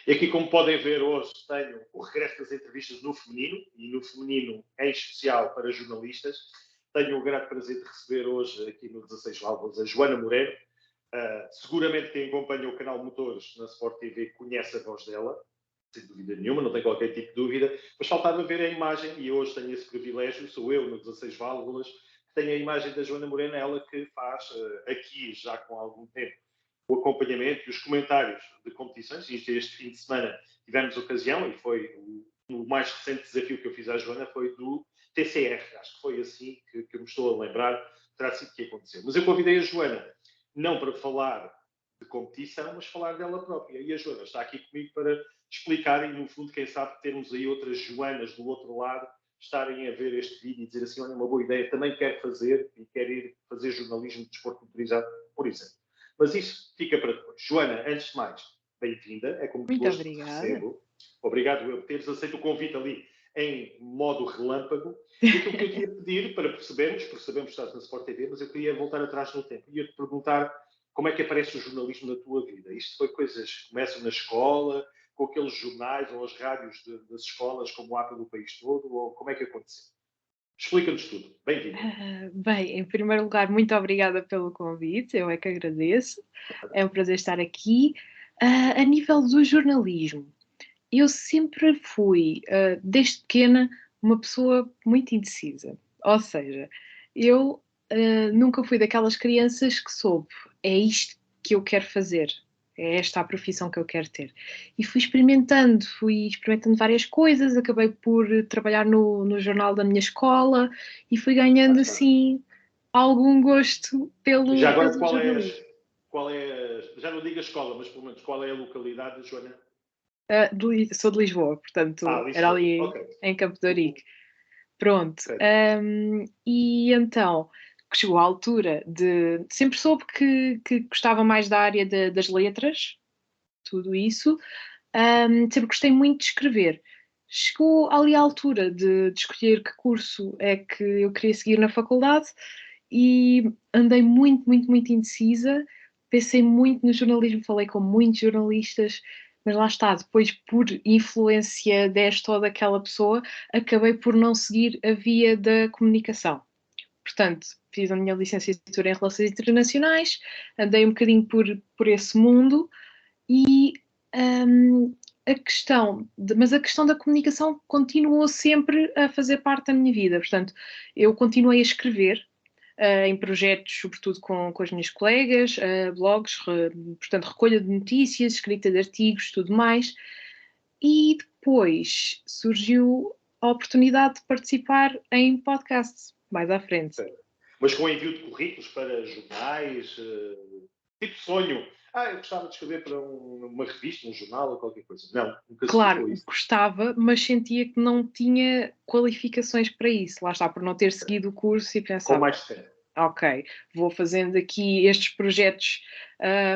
E aqui, como podem ver, hoje tenho o regresso das entrevistas no feminino, e no feminino em especial para jornalistas. Tenho o grato prazer de receber hoje, aqui no 16 Válvulas, a Joana Moreno. Seguramente quem acompanha o canal Motores na Sport TV conhece a voz dela, sem dúvida nenhuma, não tem qualquer tipo de dúvida, mas faltava ver a imagem, e hoje tenho esse privilégio, sou eu no 16 Válvulas, que tenho a imagem da Joana Moreno, ela que faz aqui, já com algum tempo, o acompanhamento e os comentários de competições. E este fim de semana tivemos ocasião, e foi o mais recente desafio que eu fiz à Joana, foi do TCR, acho que foi assim que eu me estou a lembrar, terá sido que aconteceu. Mas eu convidei a Joana, não para falar de competição, mas falar dela própria. E a Joana está aqui comigo para explicar e, no fundo, quem sabe termos aí outras Joanas do outro lado estarem a ver este vídeo e dizer assim, olha, uma boa ideia, também quero fazer e quero ir fazer jornalismo de desporto motorizado, por exemplo. Mas isso fica para depois. Joana, antes de mais, bem-vinda, é como Muito gosto obrigada. te recebo. Obrigado eu por teres aceito o convite ali em modo relâmpago. E aquilo que eu queria pedir, para percebermos, porque sabemos que estás na Sport TV, mas eu queria voltar atrás no tempo. Ia-te perguntar como é que aparece o jornalismo na tua vida. Isto foi coisas que começam na escola, com aqueles jornais ou as rádios das escolas, como há pelo país todo, ou como é que aconteceu? Explica-nos tudo. Bem-vinda. Bem, em primeiro lugar, muito obrigada pelo convite, eu é que agradeço. É um prazer estar aqui. A nível do jornalismo, eu sempre fui, desde pequena, uma pessoa muito indecisa. Ou seja, eu nunca fui daquelas crianças que soube, é isto que eu quero fazer, é esta a profissão que eu quero ter. E fui experimentando várias coisas, acabei por trabalhar no jornal da minha escola e fui ganhando, assim, algum gosto Já agora, pelo jornalismo. já não digo a escola, mas pelo menos qual é a localidade, Joana? Sou de Lisboa, portanto, era Lisboa. ali Ok. em Campo de Ourique. Pronto. Okay. E então, chegou a altura de... Sempre soube que gostava mais da área das letras, tudo isso. Sempre gostei muito de escrever. Chegou ali a altura de escolher que curso é que eu queria seguir na faculdade e andei muito, muito, muito indecisa. Pensei muito no jornalismo, falei com muitos jornalistas, mas lá está, depois por influência desta ou daquela pessoa, acabei por não seguir a via da comunicação. Portanto, fiz a minha licenciatura em Relações Internacionais, andei um bocadinho por esse mundo e mas a questão da comunicação continuou sempre a fazer parte da minha vida. Portanto, eu continuei a escrever em projetos, sobretudo com as minhas colegas, blogs, portanto, recolha de notícias, escrita de artigos, tudo mais. E depois surgiu a oportunidade de participar em podcasts, mais à frente. Mas com envio de currículos para jornais, tipo sonho. Eu gostava de escrever para uma revista, um jornal ou qualquer coisa. Não, nunca se Claro, ficou isso. gostava, mas sentia que não tinha qualificações para isso. Lá está, por não ter seguido o curso e Com pensava, mais fé. ok, vou fazendo aqui estes projetos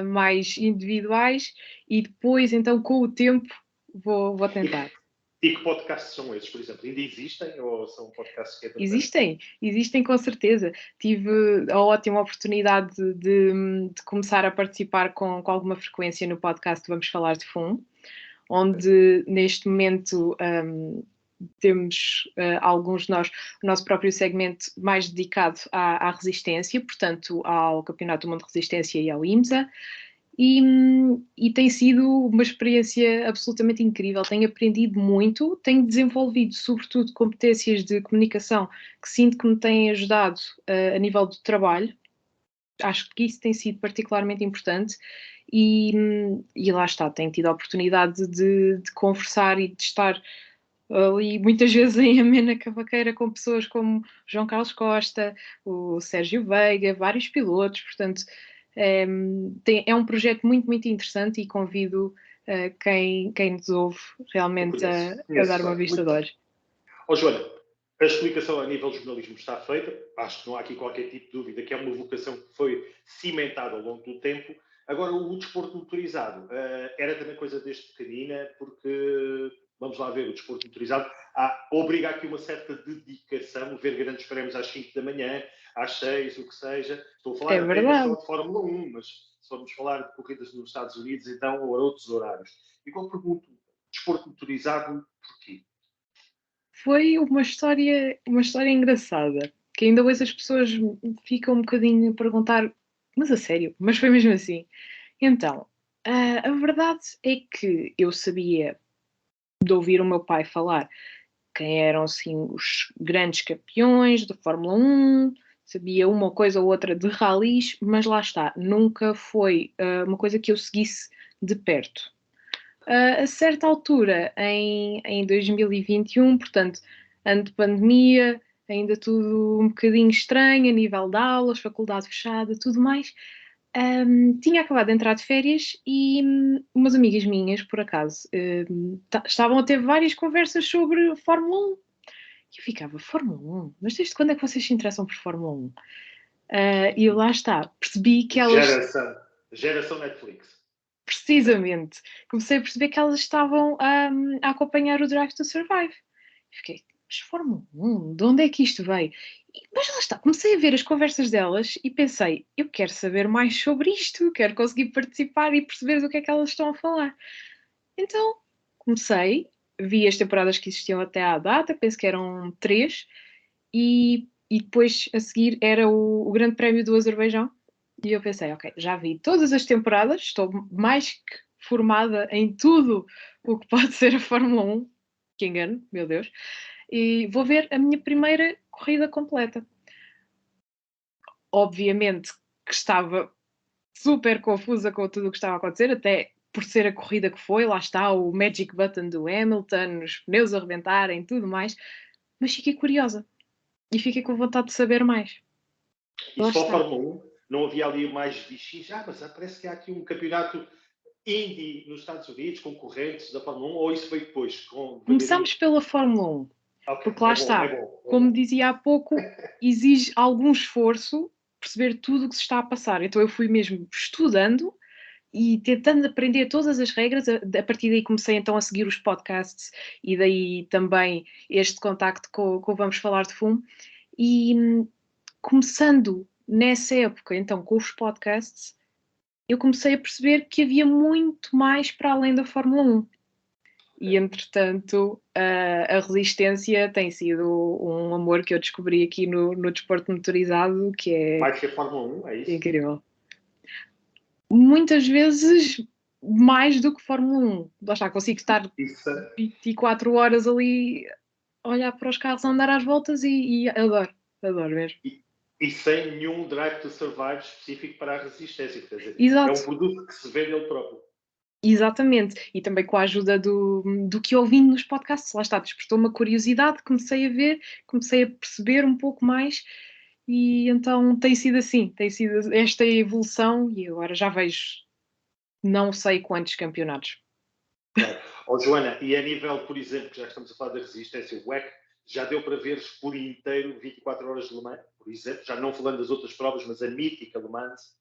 mais individuais e depois, então, com o tempo, vou tentar. E que podcasts são esses, por exemplo? Ainda existem ou são podcasts que entretanto... Existem com certeza. Tive a ótima oportunidade de começar a participar com alguma frequência no podcast Vamos Falar de FUM, onde neste momento temos alguns de nós, o nosso próprio segmento mais dedicado à resistência, portanto ao Campeonato do Mundo de Resistência e ao IMSA, e tem sido uma experiência absolutamente incrível. Tenho aprendido muito, tenho desenvolvido sobretudo competências de comunicação que sinto que me têm ajudado a nível do trabalho. Acho que isso tem sido particularmente importante e lá está, tenho tido a oportunidade de conversar e de estar ali muitas vezes em amena cavaqueira com pessoas como João Carlos Costa, o Sérgio Veiga, vários pilotos, portanto é um projeto muito, muito interessante e convido quem nos ouve realmente a dar uma vista de olhos. Joana, a explicação a nível de jornalismo está feita. Acho que não há aqui qualquer tipo de dúvida que é uma vocação que foi cimentada ao longo do tempo. Agora, o desporto motorizado era também coisa desde pequenina, porque, vamos lá ver, o desporto motorizado obriga aqui uma certa dedicação, ver grandes prémios às 5 da manhã, às 6, o que seja. Estou a falar apenas só de Fórmula 1, mas se vamos falar de corridas nos Estados Unidos, então, ou a outros horários. E quando pergunto, desporto motorizado, porquê? Foi uma história engraçada, que ainda hoje as pessoas ficam um bocadinho a perguntar, mas a sério? Mas foi mesmo assim. Então, a verdade é que eu sabia de ouvir o meu pai falar quem eram, assim, os grandes campeões da Fórmula 1, sabia uma coisa ou outra de ralis, mas lá está, nunca foi uma coisa que eu seguisse de perto. A certa altura, em 2021, portanto, ano de pandemia, ainda tudo um bocadinho estranho, a nível de aulas, faculdade fechada, tudo mais, tinha acabado de entrar de férias e umas amigas minhas, por acaso, estavam a ter várias conversas sobre Fórmula 1. E eu ficava, Fórmula 1? Mas desde quando é que vocês se interessam por Fórmula 1? E lá está, percebi que elas... Geração Netflix. Precisamente. Comecei a perceber que elas estavam a acompanhar o Drive to Survive. E fiquei, mas Fórmula 1, de onde é que isto veio? Mas lá está, comecei a ver as conversas delas e pensei, eu quero saber mais sobre isto, quero conseguir participar e perceber do que é que elas estão a falar. Então, comecei, vi as temporadas que existiam até à data, penso que eram 3, e depois a seguir era o Grande Prémio do Azerbaijão. E eu pensei, ok, já vi todas as temporadas, estou mais que formada em tudo o que pode ser a Fórmula 1, que engano, meu Deus, e vou ver a minha primeira corrida completa. Obviamente que estava super confusa com tudo o que estava a acontecer, até por ser a corrida que foi, lá está o magic button do Hamilton, os pneus a rebentarem, tudo mais, mas fiquei curiosa e fiquei com vontade de saber mais. E só a Fórmula 1? Não havia ali mais VX? Mas parece que há aqui um campeonato Indy nos Estados Unidos, concorrentes da Fórmula 1, ou isso veio depois? Começamos pela Fórmula 1, okay, porque lá está, como dizia há pouco, exige algum esforço perceber tudo o que se está a passar. Então eu fui mesmo estudando e tentando aprender todas as regras. A partir daí comecei então a seguir os podcasts e daí também este contacto com o Vamos Falar de Fumo. E começando nessa época então com os podcasts, eu comecei a perceber que havia muito mais para além da Fórmula 1. E, entretanto, a resistência tem sido um amor que eu descobri aqui no desporto motorizado, que é... Mais que a Fórmula 1, é isso? Incrível. Muitas vezes mais do que Fórmula 1. Lá está, consigo estar 24 horas ali a olhar para os carros, a andar às voltas e adoro mesmo. E sem nenhum Drive to Survive específico para a resistência. Quer dizer, exato. É um produto que se vê nele próprio. Exatamente, e também com a ajuda do que ouvi nos podcasts, lá está, despertou uma curiosidade, comecei a ver, comecei a perceber um pouco mais, e então tem sido assim, tem sido esta evolução, e agora já vejo não sei quantos campeonatos. Claro. Joana, e a nível, por exemplo, que já estamos a falar da resistência, o WEC, já deu para veres por inteiro 24 horas de Le Mans, por exemplo, já não falando das outras provas, mas a mítica Le Mans?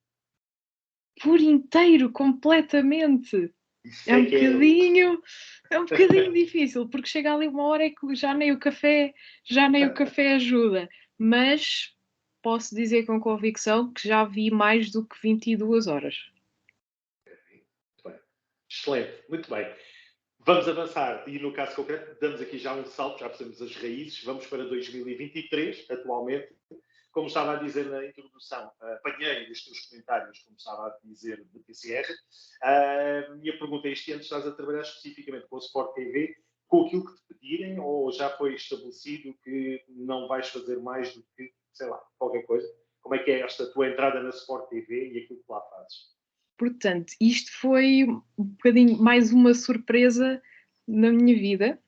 Por inteiro, completamente. É um bocadinho difícil, porque chega ali uma hora que já nem o café ajuda. Mas posso dizer com convicção que já vi mais do que 22 horas. Muito bem. Excelente, muito bem. Vamos avançar e no caso concreto damos aqui já um salto, já percebemos as raízes, vamos para 2023, atualmente. Como estava a dizer na introdução, apanhei os teus comentários, como estava a dizer, de PCR. A minha pergunta é, este ano estás a trabalhar especificamente com o Sport TV, com aquilo que te pedirem, ou já foi estabelecido que não vais fazer mais do que, sei lá, qualquer coisa? Como é que é esta tua entrada na Sport TV e aquilo que lá fazes? Portanto, isto foi um bocadinho mais uma surpresa na minha vida,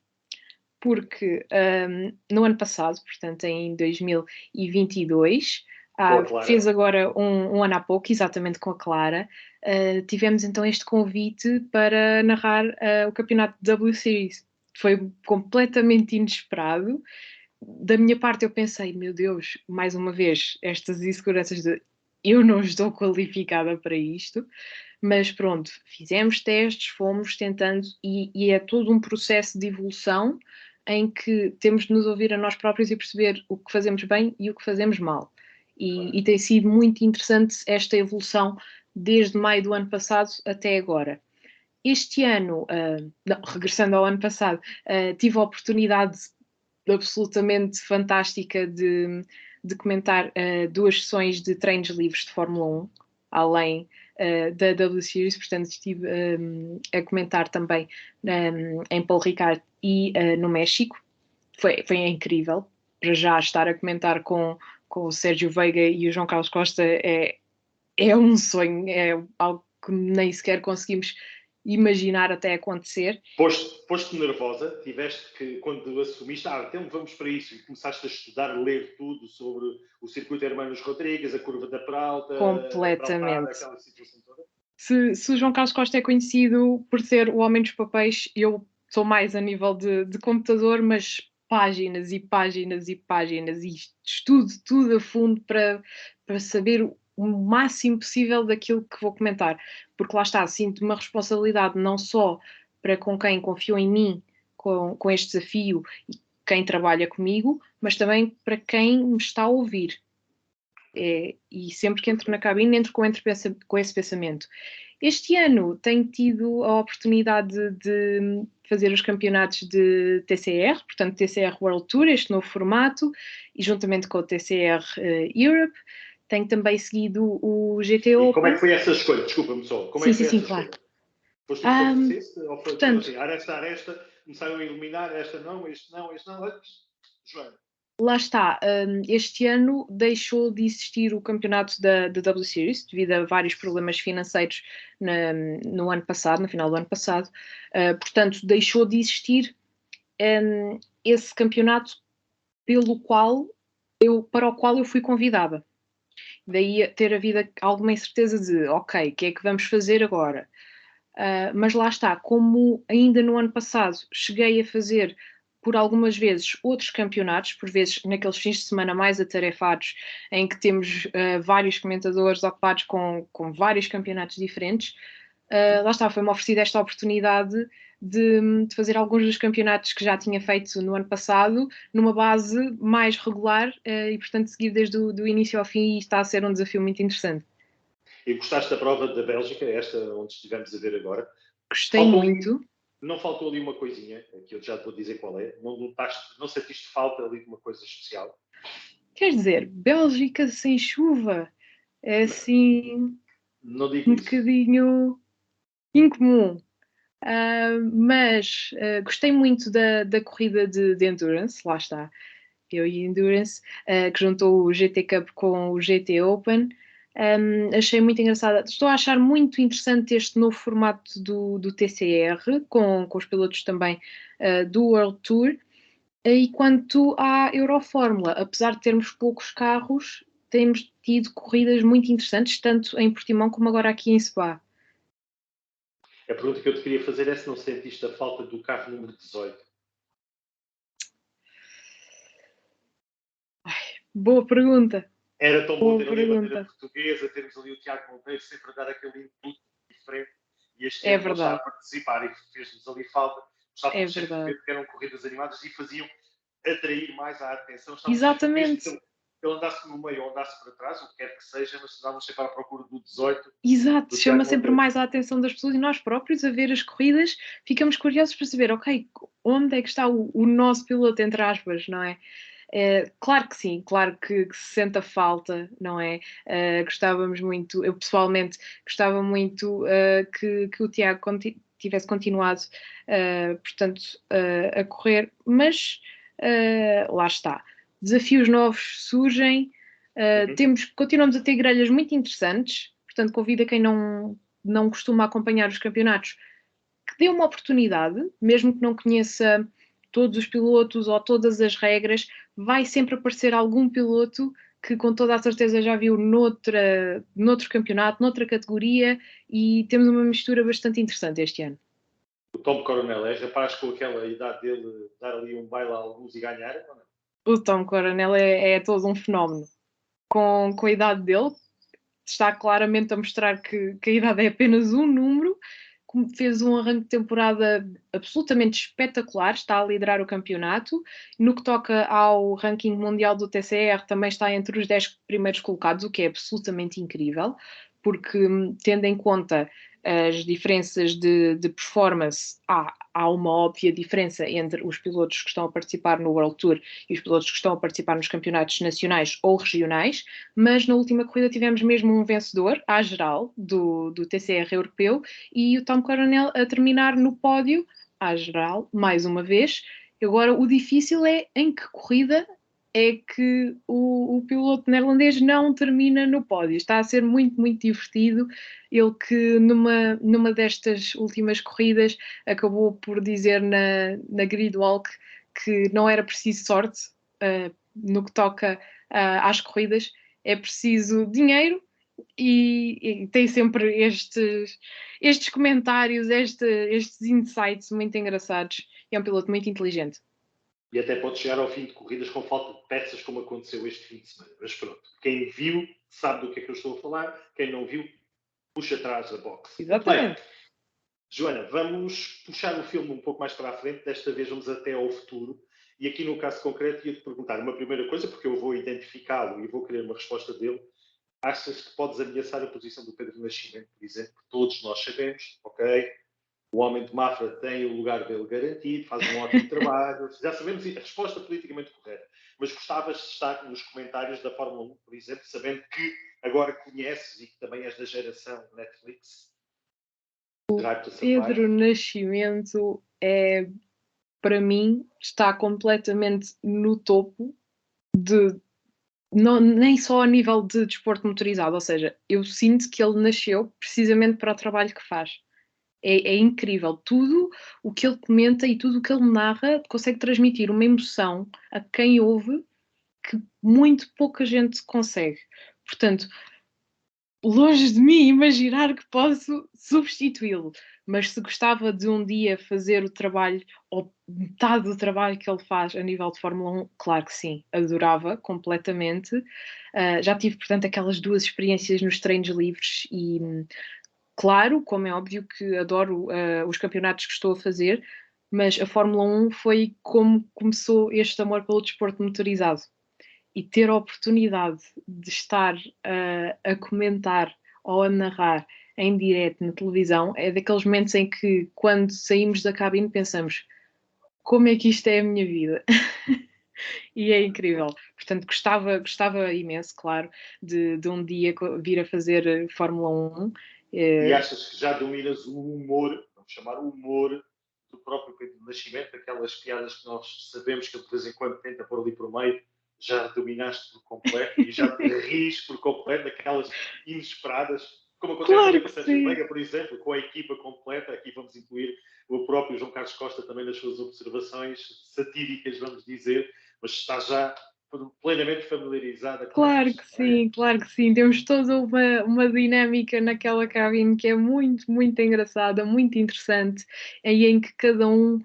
porque no ano passado, portanto em 2022, fez agora um ano há pouco, exatamente com a Clara, tivemos então este convite para narrar o campeonato de W Series. Foi completamente inesperado. Da minha parte eu pensei, meu Deus, mais uma vez, estas inseguranças de eu não estou qualificada para isto, mas pronto, fizemos testes, fomos tentando e é todo um processo de evolução em que temos de nos ouvir a nós próprios e perceber o que fazemos bem e o que fazemos mal. E tem sido muito interessante esta evolução desde maio do ano passado até agora. Este ano, regressando ao ano passado, tive a oportunidade absolutamente fantástica de comentar 2 sessões de treinos livres de Fórmula 1, além da W Series, portanto estive a comentar também em Paul Ricard e no México. Foi incrível. Para já estar a comentar com o Sérgio Veiga e o João Carlos Costa é um sonho, é algo que nem sequer conseguimos imaginar até acontecer. Posto nervosa, tiveste que, quando assumiste, então vamos para isso, e começaste a estudar, a ler tudo sobre o circuito Hermanos Rodrigues, a curva da Peralta, completamente. aquela situação toda? Se o João Carlos Costa é conhecido por ser o homem dos papéis, eu sou mais a nível de computador, mas páginas e páginas e páginas, e estudo tudo a fundo para saber o máximo possível daquilo que vou comentar, porque lá está, sinto uma responsabilidade não só para com quem confiou em mim com este desafio e quem trabalha comigo, mas também para quem me está a ouvir. E sempre que entro na cabine, entro com esse pensamento. Este ano tenho tido a oportunidade de fazer os campeonatos de TCR, portanto TCR World Tour, este novo formato, e juntamente com o TCR Europe. Tenho também seguido o GT Open. E como é que foi essa escolha? Desculpa-me só. Como é que foi essa escolha? Claro. Foste tu que ofereceste? Ou foi portanto, assim, esta, começaram a iluminar, esta não, este não. Joana. Lá está, este ano deixou de existir o campeonato da W Series devido a vários problemas financeiros no ano passado, no final do ano passado. Portanto, deixou de existir esse campeonato para o qual eu fui convidada. Daí ter havido alguma incerteza de, ok, o que é que vamos fazer agora? Mas lá está, como ainda no ano passado cheguei a fazer por algumas vezes outros campeonatos, por vezes naqueles fins de semana mais atarefados, em que temos vários comentadores ocupados com vários campeonatos diferentes, lá está, foi-me oferecida esta oportunidade de fazer alguns dos campeonatos que já tinha feito no ano passado, numa base mais regular e, portanto, seguir desde o início ao fim, e está a ser um desafio muito interessante. E gostaste da prova da Bélgica, esta onde estivemos a ver agora? Gostei muito. Não faltou ali uma coisinha, que eu já te vou dizer qual é. Não sentiste falta ali de uma coisa especial? Quer dizer, Bélgica sem chuva é assim não digo um isso. bocadinho incomum. Mas gostei muito da corrida de Endurance, lá está, eu e Endurance, que juntou o GT Cup com o GT Open. Achei muito engraçada. Estou a achar muito interessante este novo formato do TCR, com os pilotos também do World Tour. E quanto à Eurofórmula, apesar de termos poucos carros, temos tido corridas muito interessantes, tanto em Portimão como agora aqui em Spa. A pergunta que eu te queria fazer é se não sentiste a falta do carro número 18. Boa pergunta. Era tão bom ter ali a bandeira portuguesa, termos ali o Tiago Monteiro sempre a dar aquele input diferente, e este ano ele está a participar e fez-nos ali falta. Estávamos sempre a ver que eram corridas animadas e faziam atrair mais a atenção. Exatamente. Ele andasse no meio ou andasse para trás, o que quer que seja, mas estávamos sempre à procura do 18. Exato, chama sempre mais a atenção das pessoas, e nós próprios, a ver as corridas, ficamos curiosos para saber, ok, onde é que está o nosso piloto, entre aspas, não é? Claro que sim, claro que se sente a falta, não é? Gostávamos muito, eu pessoalmente gostava muito que o Tiago tivesse continuado, portanto, a correr, mas lá está. Desafios novos surgem, continuamos a ter grelhas muito interessantes, portanto, convido a quem não costuma acompanhar os campeonatos que dê uma oportunidade, mesmo que não conheça todos os pilotos ou todas as regras, vai sempre aparecer algum piloto que com toda a certeza já viu noutro campeonato, noutra categoria, e temos uma mistura bastante interessante este ano. O Tom Coronel é rapaz com aquela idade dele dar ali um baile a alguns e ganhar? Ou não? O Tom Coronel é todo um fenómeno. Com a idade dele, está claramente a mostrar que a idade é apenas um número. Fez um arranque de temporada absolutamente espetacular, está a liderar o campeonato. No que toca ao ranking mundial do TCR, também está entre os 10 primeiros colocados, o que é absolutamente incrível. porque tendo em conta as diferenças de performance, há uma óbvia diferença entre os pilotos que estão a participar no World Tour e os pilotos que estão a participar nos campeonatos nacionais ou regionais, mas na última corrida tivemos mesmo um vencedor, à geral, do TCR europeu, e o Tom Coronel a terminar no pódio, à geral, mais uma vez. Agora, o difícil é em que corrida é que o piloto neerlandês não termina no pódio. Está a ser muito, muito divertido. Ele que numa destas últimas corridas acabou por dizer na grid walk que não era preciso sorte no que toca às corridas, é preciso dinheiro, e tem sempre estes comentários, estes insights muito engraçados. É um piloto muito inteligente. E até pode chegar ao fim de corridas com falta de peças, como aconteceu este fim de semana. Mas pronto, quem viu sabe do que é que eu estou a falar, quem não viu, puxa atrás da box. Exatamente. Bem, Joana, vamos puxar o filme um pouco mais para a frente, desta vez vamos até ao futuro. E aqui no caso concreto ia-te perguntar uma primeira coisa, porque eu vou identificá-lo e vou querer uma resposta dele. Achas que podes ameaçar a posição do Pedro Nascimento, por exemplo? Todos nós sabemos, ok? O homem de Mafra tem o lugar dele garantido, faz um ótimo trabalho. Já sabemos a resposta politicamente correta. Mas gostavas de estar nos comentários da Fórmula 1, por exemplo, sabendo que agora conheces e que também és da geração Netflix. Pedro Nascimento para mim, está completamente no topo nem só a nível de desporto motorizado, ou seja, eu sinto que ele nasceu precisamente para o trabalho que faz. É incrível. Tudo o que ele comenta e tudo o que ele narra consegue transmitir uma emoção a quem ouve que muito pouca gente consegue. Portanto, longe de mim imaginar que posso substituí-lo, mas se gostava de um dia fazer o trabalho, ou metade do trabalho que ele faz a nível de Fórmula 1, claro que sim, adorava completamente. Já tive, portanto, aquelas duas experiências nos treinos livres e claro, como é óbvio que adoro os campeonatos que estou a fazer, mas a Fórmula 1 foi como começou este amor pelo desporto motorizado. E ter a oportunidade de estar a comentar ou a narrar em direto na televisão é daqueles momentos em que, quando saímos da cabine, pensamos: como é que isto é a minha vida? E é incrível. Portanto, gostava imenso, claro, de um dia vir a fazer Fórmula 1. E achas que já dominas o humor, vamos chamar o humor, do próprio Pedro Nascimento, aquelas piadas que nós sabemos que ele de vez em quando tenta pôr ali por meio, já dominaste por completo e já te ris por completo daquelas inesperadas, como acontece Claro também com que o Sérgio sim. Veiga, por exemplo, com a equipa completa. Aqui vamos incluir o próprio João Carlos Costa também nas suas observações satíricas, vamos dizer, mas está já plenamente familiarizada com Claro estas. que sim, claro que sim. Temos toda uma dinâmica naquela cabine que é muito, muito engraçada, muito interessante, e em que cada um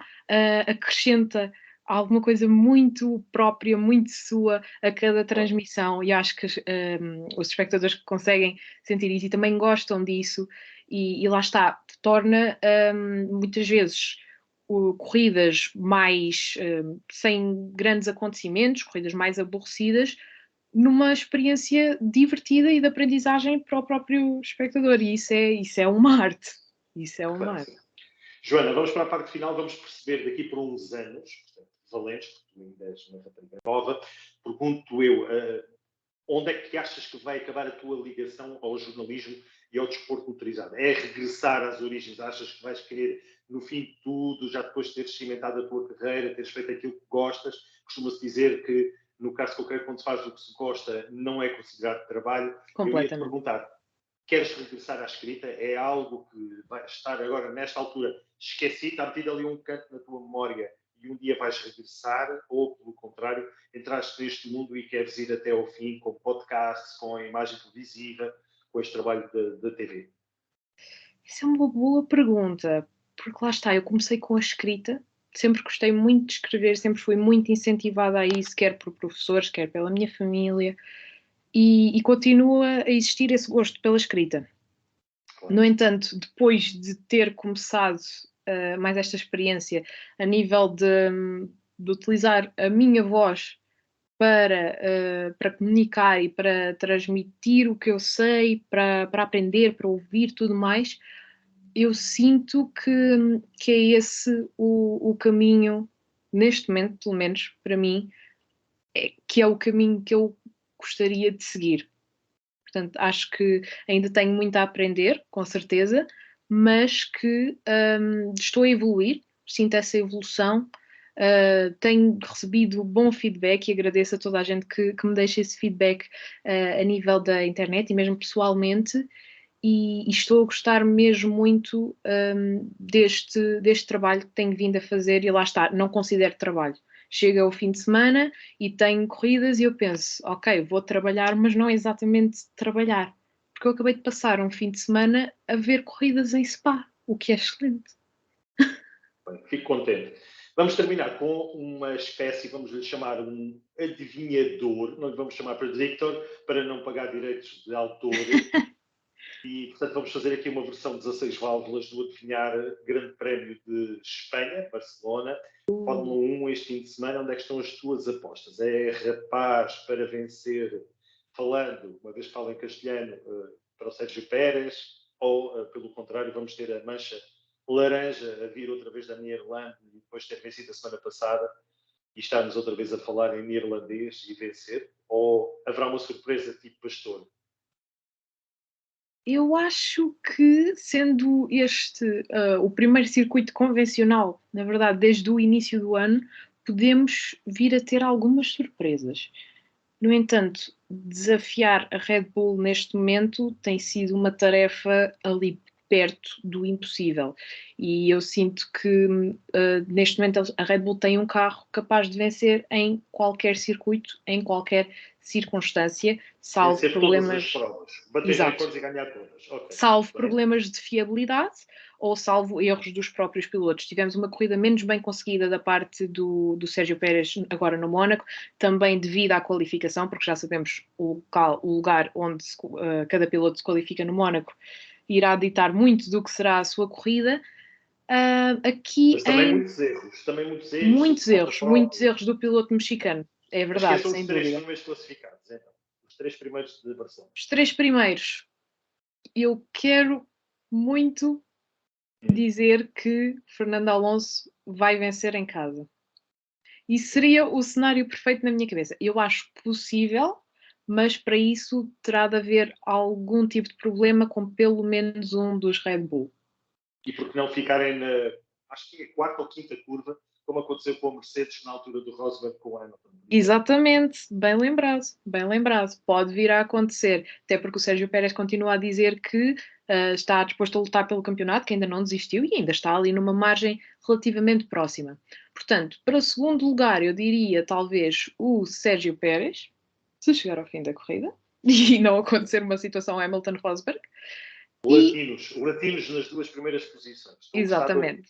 acrescenta alguma coisa muito própria, muito sua a cada transmissão, e acho que os espectadores que conseguem sentir isso e também gostam disso, e lá está, torna muitas vezes corridas mais sem grandes acontecimentos, corridas mais aborrecidas, numa experiência divertida e de aprendizagem para o próprio espectador. E isso é uma arte. Isso é uma Claro, arte. Joana, vamos para a parte final, vamos perceber daqui por uns anos, portanto, valentes, porque tu ainda és uma rapariga nova, pergunto eu, onde é que achas que vai acabar a tua ligação ao jornalismo e ao desporto motorizado? É regressar às origens? Achas que vais querer, no fim de tudo, já depois de teres cimentado a tua carreira, teres feito aquilo que gostas? Costuma-se dizer que, no caso concreto, quando se faz o que se gosta, não é considerado trabalho. Eu ia-te Completamente. perguntar, queres regressar à escrita? É algo que vai estar agora, nesta altura, esquecido, está metido ali um canto na tua memória e um dia vais regressar? Ou, pelo contrário, entraste neste mundo e queres ir até ao fim com podcasts, com a imagem televisiva, com este trabalho da TV? Isso é uma boa pergunta, porque lá está, eu comecei com a escrita, sempre gostei muito de escrever, sempre fui muito incentivada a isso, quer por professores, quer pela minha família, e continua a existir esse gosto pela escrita. Claro. No entanto, depois de ter começado mais esta experiência a nível de utilizar a minha voz para comunicar e para transmitir o que eu sei, para aprender, para ouvir tudo mais, eu sinto que é esse o caminho, neste momento, pelo menos para mim, que é o caminho que eu gostaria de seguir. Portanto, acho que ainda tenho muito a aprender, com certeza, mas que estou a evoluir, sinto essa evolução, tenho recebido bom feedback e agradeço a toda a gente que me deixa esse feedback a nível da internet e mesmo pessoalmente, e estou a gostar mesmo muito deste trabalho que tenho vindo a fazer, e lá está, não considero trabalho. Chega o fim de semana e tenho corridas e eu penso, ok, vou trabalhar, mas não é exatamente trabalhar, porque eu acabei de passar um fim de semana a ver corridas em Spa, o que é excelente. Bem, fico contente. Vamos terminar com uma espécie, vamos lhe chamar um adivinhador, não lhe vamos chamar predictor, para não pagar direitos de autor. E, portanto, vamos fazer aqui uma versão 16 válvulas do adivinhar Grande Prémio de Espanha, Barcelona. Fórmula 1 este fim de semana, onde é que estão as tuas apostas? É rapaz para vencer, falando, uma vez que fala em castelhano, para o Sérgio Pérez, ou, pelo contrário, vamos ter a mancha laranja a vir outra vez da Irlanda e depois ter vencido a semana passada e estarmos outra vez a falar em neerlandês e vencer? Ou haverá uma surpresa tipo pastor? Eu acho que, sendo este o primeiro circuito convencional, na verdade, desde o início do ano, podemos vir a ter algumas surpresas. No entanto, desafiar a Red Bull neste momento tem sido uma tarefa ali perto do impossível. E eu sinto que neste momento a Red Bull tem um carro capaz de vencer em qualquer circuito, em qualquer circunstância, salvo Vencer todas as problemas. provas, bater Exato. recordes e ganhar todas. Okay. Salvo problemas de fiabilidade ou salvo erros dos próprios pilotos. Tivemos uma corrida menos bem conseguida da parte do Sérgio Pérez agora no Mónaco, também devido à qualificação, porque já sabemos o lugar onde cada piloto se qualifica no Mónaco irá ditar muito do que será a sua corrida. Aqui mas também muitos erros. muitos erros do piloto mexicano. É verdade, são sem os três dúvida. primeiros classificados, então. Os três primeiros de Barcelona. Os três primeiros. Eu quero muito dizer que Fernando Alonso vai vencer em casa. E seria o cenário perfeito na minha cabeça. Eu acho possível, mas para isso terá de haver algum tipo de problema com pelo menos um dos Red Bull. E porque não ficarem na, acho que é a quarta ou quinta curva, como aconteceu com a Mercedes na altura do Rosberg com o Hamilton. Exatamente, bem lembrado, bem lembrado. Pode vir a acontecer, até porque o Sérgio Pérez continua a dizer que está disposto a lutar pelo campeonato, que ainda não desistiu e ainda está ali numa margem relativamente próxima. Portanto, para o segundo lugar, eu diria talvez o Sérgio Pérez, se chegar ao fim da corrida e não acontecer uma situação Hamilton-Rosberg. Latinos nas duas primeiras posições. Exatamente.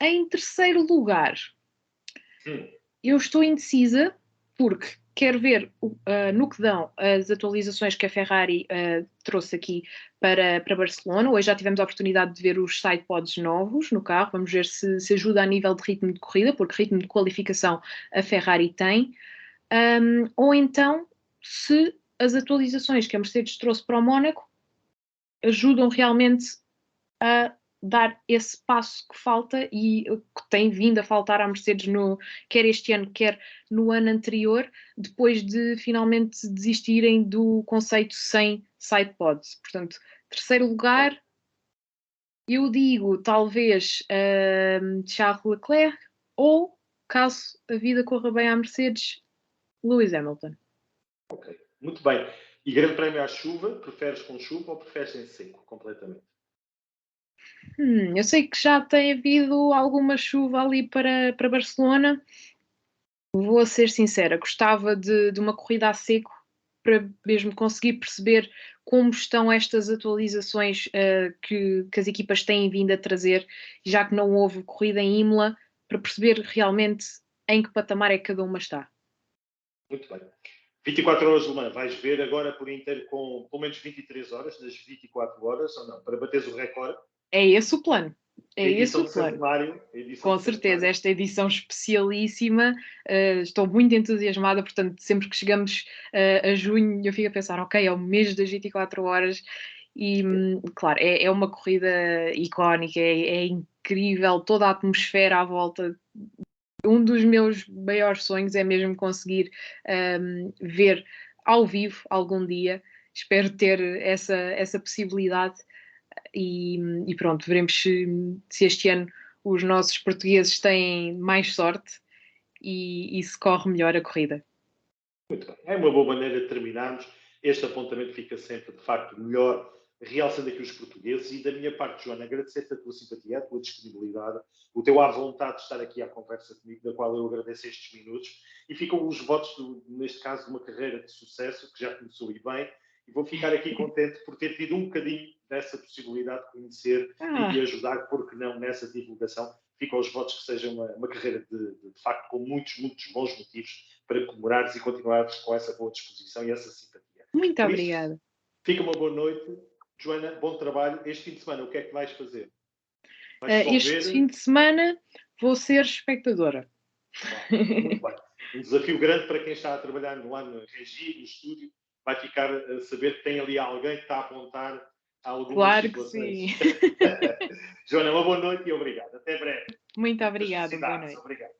Em terceiro lugar, eu estou indecisa porque quero ver no que dão as atualizações que a Ferrari trouxe aqui para Barcelona. Hoje já tivemos a oportunidade de ver os sidepods novos no carro. Vamos ver se ajuda a nível de ritmo de corrida, porque ritmo de qualificação a Ferrari tem. Ou então, se as atualizações que a Mercedes trouxe para o Mónaco ajudam realmente a dar esse passo que falta e que tem vindo a faltar à Mercedes quer este ano, quer no ano anterior, depois de finalmente desistirem do conceito sem sidepods. Portanto, terceiro lugar, eu digo talvez Charles Leclerc ou, caso a vida corra bem à Mercedes, Lewis Hamilton. Ok, muito bem. E grande prémio à chuva, preferes com chuva ou preferes em seco, completamente? Eu sei que já tem havido alguma chuva ali para Barcelona. Vou ser sincera, gostava de uma corrida a seco para mesmo conseguir perceber como estão estas atualizações que as equipas têm vindo a trazer, já que não houve corrida em Imola, para perceber realmente em que patamar é que cada uma está. Muito bem. 24 horas de Le Mans, vais ver agora por inteiro com pelo menos 23 horas, das 24 horas, ou não? Para bateres o recorde? É esse o plano. É esse edição o de plano. centenário. Com certeza, esta edição especialíssima, estou muito entusiasmada, portanto, sempre que chegamos a junho, eu fico a pensar, ok, é o mês das 24 horas, e claro, é uma corrida icónica, é incrível, toda a atmosfera à volta. Um dos meus maiores sonhos é mesmo conseguir ver ao vivo algum dia. Espero ter essa possibilidade e pronto, veremos se este ano os nossos portugueses têm mais sorte e se corre melhor a corrida. Muito bem. É uma boa maneira de terminarmos. Este apontamento fica sempre, de facto, melhor, realçando aqui os portugueses. E da minha parte, Joana, agradecer-te a tua simpatia, a tua disponibilidade, o teu à vontade de estar aqui à conversa comigo, da qual eu agradeço estes minutos. E ficam os votos, neste caso, de uma carreira de sucesso, que já começou e bem. E vou ficar aqui contente por ter tido um bocadinho dessa possibilidade de conhecer e ajudar, porque não, nessa divulgação. Ficam os votos que seja uma carreira de facto com muitos, muitos bons motivos para comemorares e continuares com essa boa disposição e essa simpatia. Muito Por obrigada. isso, fica uma boa noite. Joana, bom trabalho. Este fim de semana, o que é que vais fazer? Vais só Este ver? fim de semana vou ser espectadora. Muito bem. Um desafio grande para quem está a trabalhar lá na regia, no estúdio, vai ficar a saber que tem ali alguém que está a apontar algumas Claro que situações. sim. Joana, uma boa noite e obrigado. Até breve. Muito Muitas obrigada, boa felicidades. noite. Obrigado.